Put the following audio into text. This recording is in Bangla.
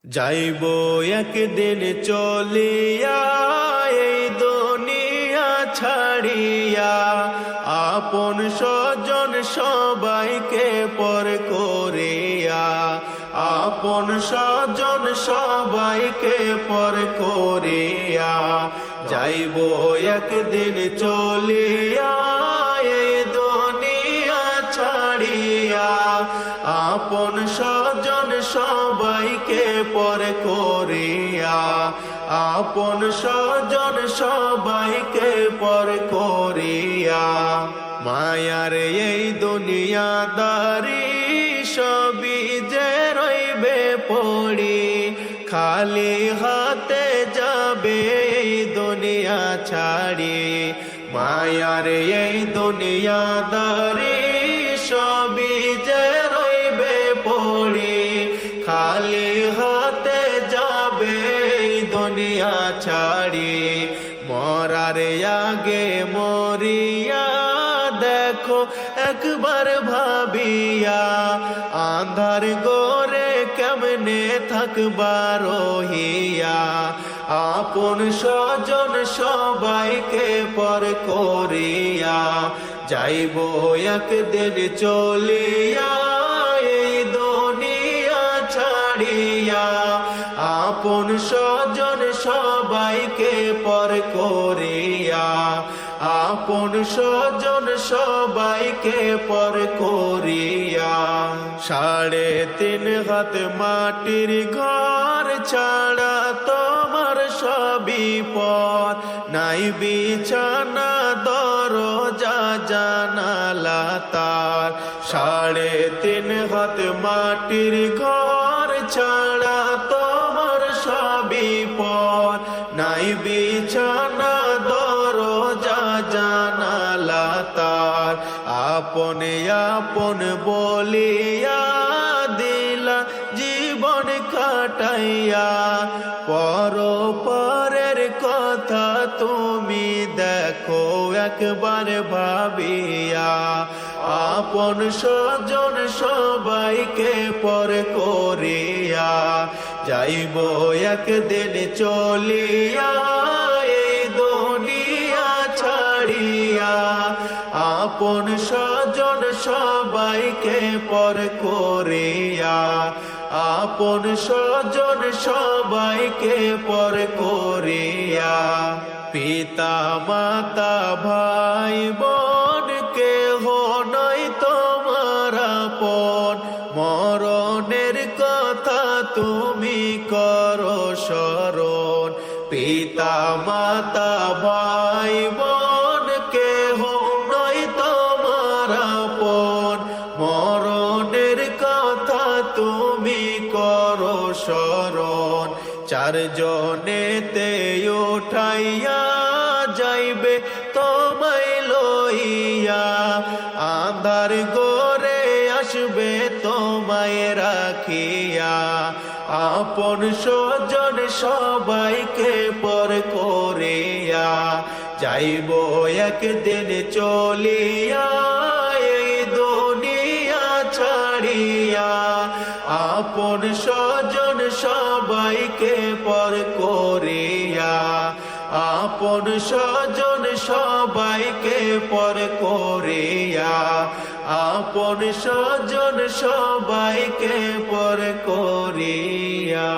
যাইব একদিন চলিয়া এই দুনিয়া ছাড়িয়া, আপন স্বজন সবাইকে পর করিয়া, আপন স্বজন সবাইকে পর করিয়া। যাইব একদিন চলিয়া এই দুনিয়া ছাড়িয়া, আপন স্বজন সবাইকে পর করিয়া, আপন স্বজন সবাইকে পর করিয়া। মায়ার এই দুনিয়াদারি সবই যে রইবে পড়ি, খালি হাতে যাবে এই দুনিয়া ছাড়ি। মায়ার এই দুনিয়াদারি সবই যে রইবে পড়ি, খালি হাতে যাবে এই দুনিয়া ছাড়ি। মরার আগে মরিয়া দেখো একবার ভাবিয়া, আন্ধার গোরে কেমনে থাকবা রহিয়া। আপন স্বজন সবাইকে পর করিয়া, যাইব একদিন চলিয়া এই দুনিয়া ছাড়িয়া। আপন স্বজন সবাইকে পর করিয়া, আপন স্বজন সবাইকে পর করিয়া। 3.5 হাত মাটির ঘর ছাড়া তোমার সবই পর, নাই বিছানা দরজা জানালা তার। 3.5 হাত মাটির ঘর ছাড়া তোমার সবই পর, নাই বিছানা দরজা জানালা তার। আপন আপন বলিয়া দিলা জীবন কাটাইয়া, পর পরের কথা তুমি দেখো একবার ভাবিয়া। আপন স্বজন সবাইকে পর করিয়া, যাইব একদিন চলিয়া এই দুনিয়া ছাড়িয়া। আপন স্বজন সবাইকে পর করিয়া, আপন স্বজন সবাইকে পর করিয়া। পিতা মাতা ভাই বোন কেহ নাই তোমার আপন, মরণের কথা তুমি করো স্মরণ। পিতা মাতা ভাই বোন কেহ নাই তোমার আপন, মরণের কথা তুমি করো স্মরণ। 4 জনেতে উঠাইয়া যাইবে তোমায় লইয়া, আন্ধার গোরে আসবে তোমায় রাখিয়া। আপন স্বজন সবাইকে পর করিয়া, যাইব একদিন চলিয়া এই দুনিয়া ছাড়িয়া। আপন স্বজন সবাইকে পর করিয়া, আপন স্বজন সবাইকে পর করিয়া, আপন স্বজন সবাইকে পর করিয়া।